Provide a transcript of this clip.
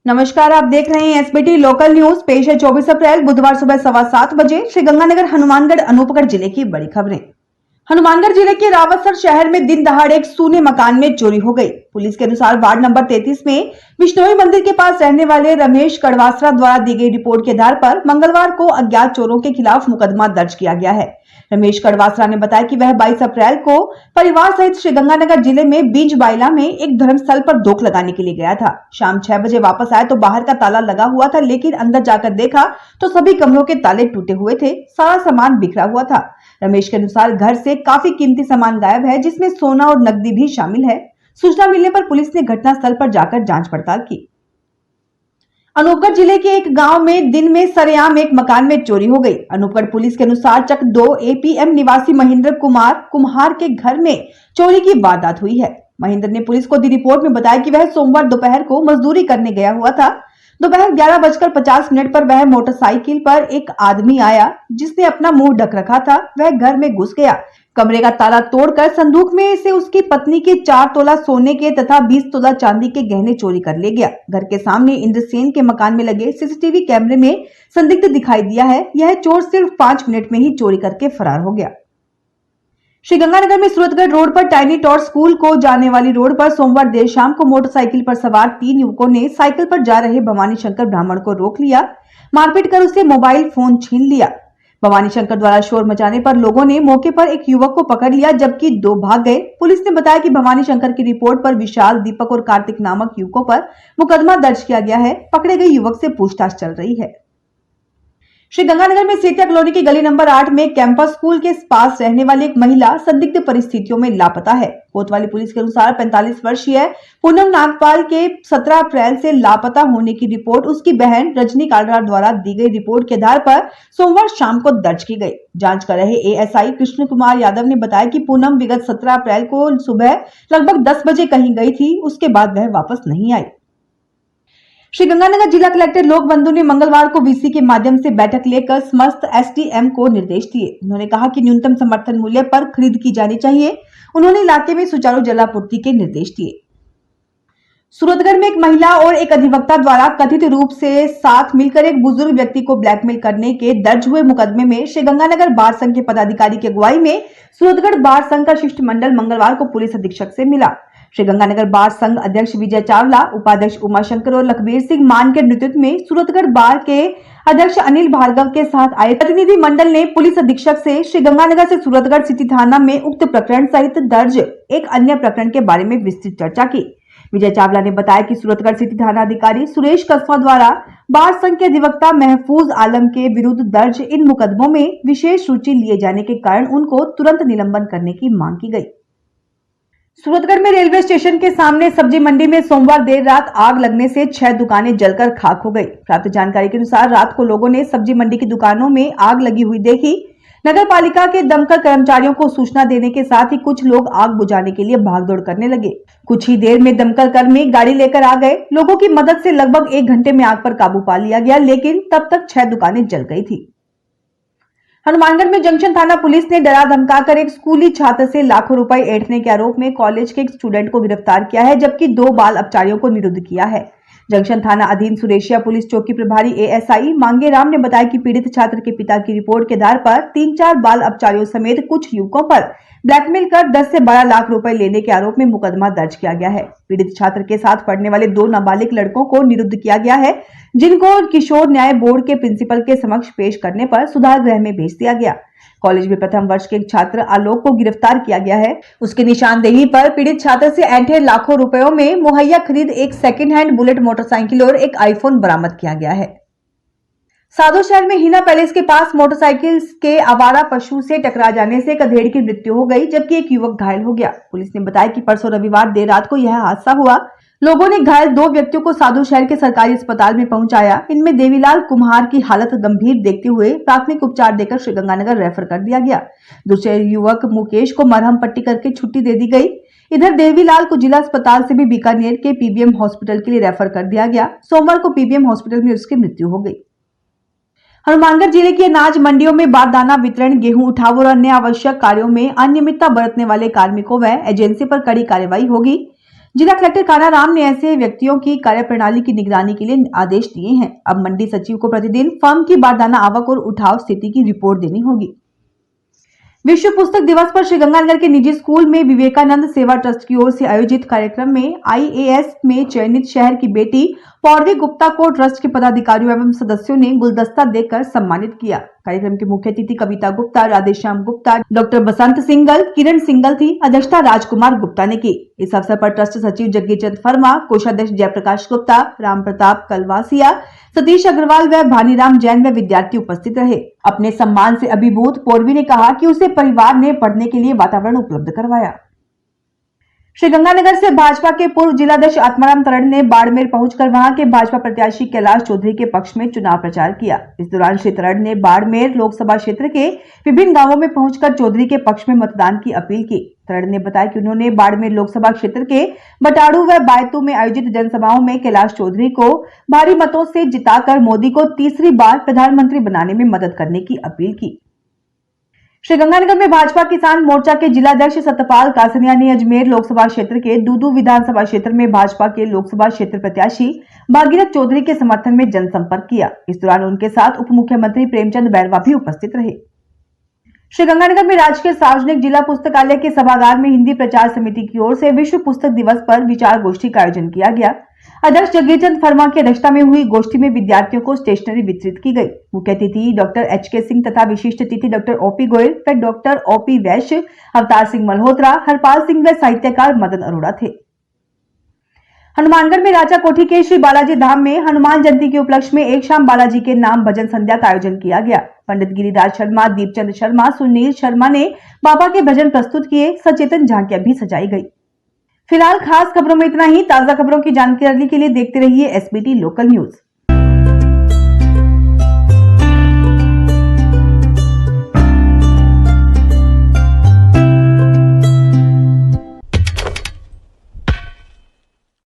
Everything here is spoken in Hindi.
नमस्कार, आप देख रहे हैं एसबीटी लोकल न्यूज। पेश है 24 अप्रैल बुधवार सुबह 7:15 बजे श्रीगंगानगर हनुमानगढ़ अनूपगढ़ जिले की बड़ी खबरें। हनुमानगढ़ जिले के रावतसर शहर में दिन दहाड़े एक सूने मकान में चोरी हो गई। पुलिस के अनुसार वार्ड नंबर 33 में बिश्नोई मंदिर के पास रहने वाले रमेश कड़वासरा द्वारा दी गई रिपोर्ट के आधार पर मंगलवार को अज्ञात चोरों के खिलाफ मुकदमा दर्ज किया गया है। रमेश कड़वासरा ने बताया कि वह 22 अप्रैल को परिवार सहित श्रीगंगानगर जिले में बीज बाइला में एक धर्मस्थल पर दोख लगाने के लिए गया था। शाम 6 बजे वापस आया तो बाहर का ताला लगा हुआ था, लेकिन अंदर जाकर देखा तो सभी कमरों के ताले टूटे हुए थे, सारा सामान बिखरा हुआ था। रमेश के अनुसार घर से काफी कीमती सामान गायब है, जिसमें सोना और नकदी भी शामिल है। सूचना मिलने पर पुलिस ने घटनास्थल पर जाकर जांच पड़ताल की। अनूपगढ़ जिले के एक गांव में दिन में सरेआम एक मकान में चोरी हो गई। अनूपगढ़ पुलिस के अनुसार चक 2 एपीएम निवासी महेंद्र कुमार कुम्हार के घर में चोरी की वारदात हुई है। महेंद्र ने पुलिस को दी रिपोर्ट में बताया कि वह सोमवार दोपहर को मजदूरी करने गया हुआ था। दोपहर 11:50 पर वह मोटरसाइकिल पर एक आदमी आया, जिसने अपना मुंह ढक रखा था। वह घर में घुस गया, कमरे का ताला तोड़कर संदूक में से उसकी पत्नी के 4 तोला सोने के तथा 20 तोला चांदी के गहने चोरी कर ले गया। घर के सामने इंद्रसेन के मकान में लगे सीसीटीवी कैमरे में संदिग्ध दिखाई दिया है। यह चोर सिर्फ 5 मिनट में ही चोरी करके फरार हो गया। श्रीगंगानगर में सूरतगढ़ रोड पर टाइनी टॉट स्कूल को जाने वाली रोड पर सोमवार देर शाम को मोटरसाइकिल पर सवार 3 युवकों ने साइकिल पर जा रहे भवानी शंकर ब्राह्मण को रोक लिया, मारपीट कर उससे मोबाइल फोन छीन लिया। भवानी शंकर द्वारा शोर मचाने पर लोगों ने मौके पर एक युवक को पकड़ लिया, जबकि 2 भाग गए। पुलिस ने बताया कि भवानी शंकर की रिपोर्ट पर विशाल, दीपक और कार्तिक नामक युवकों पर मुकदमा दर्ज किया गया है। पकड़े गए युवक से पूछताछ चल रही है। श्रीगंगानगर में सेतिया कॉलोनी की गली नंबर 8 में कैंपस स्कूल के पास रहने वाली एक महिला संदिग्ध परिस्थितियों में लापता है। कोतवाली पुलिस के अनुसार 45 वर्षीय पूनम नागपाल के 17 अप्रैल से लापता होने की रिपोर्ट उसकी बहन रजनी कालरा द्वारा दी गई रिपोर्ट के आधार पर सोमवार शाम को दर्ज की गई। जांच कर रहे एएसआई कृष्ण कुमार यादव ने बताया कि पूनम विगत 17 अप्रैल को सुबह लगभग 10 बजे कहीं गई थी, उसके बाद वह वापस नहीं आई। श्रीगंगानगर जिला कलेक्टर लोक बंधु ने मंगलवार को वीसी के माध्यम से बैठक लेकर समस्त एसडीएम को निर्देश दिए। उन्होंने कहा कि न्यूनतम समर्थन मूल्य पर खरीद की जानी चाहिए। उन्होंने इलाके में सुचारू जलापूर्ति के निर्देश दिए। सूरतगढ़ में एक महिला और एक अधिवक्ता द्वारा कथित रूप से साथ मिलकर एक बुजुर्ग व्यक्ति को ब्लैकमेल करने के दर्ज हुए मुकदमे में श्रीगंगानगर बार संघ के पदाधिकारी की अगुवाई में सूरतगढ़ बार संघ का शिष्टमंडल मंगलवार को पुलिस अधीक्षक से मिला। श्रीगंगानगर बार संघ अध्यक्ष विजय चावला, उपाध्यक्ष उमाशंकर और लखबीर सिंह मान के नेतृत्व में सूरतगढ़ बार के अध्यक्ष अनिल भार्गव के साथ आए प्रतिनिधि मंडल ने पुलिस अधीक्षक से श्रीगंगानगर से सूरतगढ़ सिटी थाना में उक्त प्रकरण सहित दर्ज एक अन्य प्रकरण के बारे में विस्तृत चर्चा की। विजय चावला ने बताया कि सूरतगढ़ सिटी थाना अधिकारी सुरेश कस्वा द्वारा बार संघ के अधिवक्ता महफूज आलम के विरुद्ध दर्ज इन मुकदमों में विशेष रुचि लिए जाने के कारण उनको तुरंत निलंबन करने की मांग की गई। सूरतगढ़ में रेलवे स्टेशन के सामने सब्जी मंडी में सोमवार देर रात आग लगने से 6 दुकानें जलकर खाक हो गई। प्राप्त जानकारी के अनुसार रात को लोगों ने सब्जी मंडी की दुकानों में आग लगी हुई देखी। नगर पालिका के दमकल कर्मचारियों को सूचना देने के साथ ही कुछ लोग आग बुझाने के लिए भागदौड़ करने लगे। कुछ ही देर में दमकल कर्मी गाड़ी लेकर आ गए। लोगों की मदद से लगभग 1 घंटे में आग पर काबू पा लिया गया, लेकिन तब तक 6 दुकानें जल गई थी। हनुमानगढ़ में जंक्शन थाना पुलिस ने डरा धमकाकर एक स्कूली छात्र से लाखों रुपए ऐंठने के आरोप में कॉलेज के एक स्टूडेंट को गिरफ्तार किया है, जबकि 2 बाल अपचारियों को निरुद्ध किया है। जंक्शन थाना अधीन सुरेशिया पुलिस चौकी प्रभारी एएसआई मांगे राम ने बताया कि पीड़ित छात्र के पिता की रिपोर्ट के आधार पर 3-4 बाल अपचारियों समेत कुछ युवकों पर ब्लैकमेल कर 10 से 12 लाख रुपए लेने के आरोप में मुकदमा दर्ज किया गया है। पीड़ित छात्र के साथ पढ़ने वाले 2 नाबालिग लड़कों को निरुद्ध किया गया है, जिनको किशोर न्याय बोर्ड के प्रिंसिपल के समक्ष पेश करने पर सुधार गृह में भेज दिया गया। कॉलेज में प्रथम वर्ष के एक छात्र आलोक को गिरफ्तार किया गया है। उसकी निशानदेही पर पीड़ित छात्र से ऐंठे लाखों रुपयों में मुहैया खरीद एक सेकंड हैंड बुलेट मोटरसाइकिल और एक आईफोन बरामद किया गया है। साधो शहर में हीना पैलेस के पास मोटरसाइकिल के आवारा पशु से टकरा जाने से एक अधेड़ की मृत्यु हो गई, जबकि एक युवक घायल हो गया। पुलिस ने बताया कि परसों रविवार देर रात को यह हादसा हुआ। लोगों ने घायल 2 व्यक्तियों को साधु शहर के सरकारी अस्पताल में पहुंचाया। इनमें देवीलाल कुम्हार की हालत गंभीर देखते हुए प्राथमिक उपचार देकर श्रीगंगानगर रेफर कर दिया गया। दूसरे युवक मुकेश को मरहम पट्टी करके छुट्टी दे दी गई। इधर देवीलाल को जिला अस्पताल से भी बीकानेर के पीबीएम हॉस्पिटल के लिए रेफर कर दिया गया। सोमवार को पीबीएम हॉस्पिटल में उसकी मृत्यु हो गई। हनुमानगढ़ जिले की अनाज मंडियों में बारदाना वितरण, गेहूं उठाव और अन्य आवश्यक कार्यों में अनियमितता बरतने वाले कार्मिकों व एजेंसी पर कड़ी कार्रवाई होगी। जिला कलेक्टर कानाराम ने ऐसे व्यक्तियों की कार्यप्रणाली की निगरानी के लिए आदेश दिए हैं। अब मंडी सचिव को प्रतिदिन फर्म की बारदाना आवक और उठाव स्थिति की रिपोर्ट देनी होगी। विश्व पुस्तक दिवस पर श्रीगंगानगर के निजी स्कूल में विवेकानंद सेवा ट्रस्ट की ओर से आयोजित कार्यक्रम में आईएएस में चयनित शहर की बेटी पौर्वी गुप्ता को ट्रस्ट के पदाधिकारियों एवं सदस्यों ने गुलदस्ता देकर सम्मानित किया। कार्यक्रम के मुख्य अतिथि कविता गुप्ता, राधेश्याम गुप्ता, डॉक्टर बसंत सिंगल, किरण सिंगल थी। अध्यक्षता राजकुमार गुप्ता ने की। इस अवसर पर ट्रस्ट सचिव जग्गीचंद फर्मा, कोषाध्यक्ष जयप्रकाश गुप्ता, राम प्रताप कलवासिया, सतीश अग्रवाल व भानीराम जैन व विद्यार्थी उपस्थित रहे। अपने सम्मान से अभिभूत पौर्वी ने कहा कि उसे परिवार ने पढ़ने के लिए वातावरण उपलब्ध करवाया। श्रीगंगानगर से भाजपा के पूर्व जिलाध्यक्ष आत्माराम तरड़ ने बाड़मेर पहुंचकर वहां के भाजपा प्रत्याशी कैलाश चौधरी के पक्ष में चुनाव प्रचार किया। इस दौरान श्री तरड़ ने बाड़मेर लोकसभा क्षेत्र के विभिन्न गांवों में पहुंचकर चौधरी के पक्ष में मतदान की अपील की। तरड़ ने बताया कि उन्होंने बाड़मेर लोकसभा क्षेत्र के बटाड़ू व बायतू में आयोजित जनसभाओं में कैलाश चौधरी को भारी मतों से जिताकर मोदी को तीसरी बार प्रधानमंत्री बनाने में मदद करने की अपील की। श्रीगंगानगर में भाजपा किसान मोर्चा के जिलाध्यक्ष सत्यपाल कासनिया ने अजमेर लोकसभा क्षेत्र के दूदू विधानसभा क्षेत्र में भाजपा के लोकसभा क्षेत्र प्रत्याशी भागीरथ चौधरी के समर्थन में जनसंपर्क किया। इस दौरान उनके साथ उप मुख्यमंत्री प्रेमचंद बैरवा भी उपस्थित रहे। श्रीगंगानगर में राजकीय सार्वजनिक जिला पुस्तकालय के सभागार में हिंदी प्रचार समिति की ओर से विश्व पुस्तक दिवस पर विचार गोष्ठी का आयोजन किया गया। अध्यक्ष जग्गीचंद फर्मा की अध्यक्षता में हुई गोष्ठी में विद्यार्थियों को स्टेशनरी वितरित की गई। मुख्य अतिथि डॉक्टर एचके सिंह तथा विशिष्ट अतिथि डॉक्टर ओपी गोयल व डॉक्टर ओपी वैश्य, अवतार सिंह मल्होत्रा, हरपाल सिंह व साहित्यकार मदन अरोड़ा थे। हनुमानगढ़ में राजा कोठी के श्री बालाजी धाम में हनुमान जयंती के उपलक्ष्य में एक शाम बालाजी के नाम भजन संध्या का आयोजन किया गया। पंडित गिरिराज शर्मा, दीपचंद शर्मा, सुनील शर्मा ने बाबा के भजन प्रस्तुत किए। सचेतन झांकियां भी सजाई गई। फिलहाल खास खबरों में इतना ही। ताजा खबरों की जानकारी के लिए देखते रहिए एसबीटी लोकल न्यूज।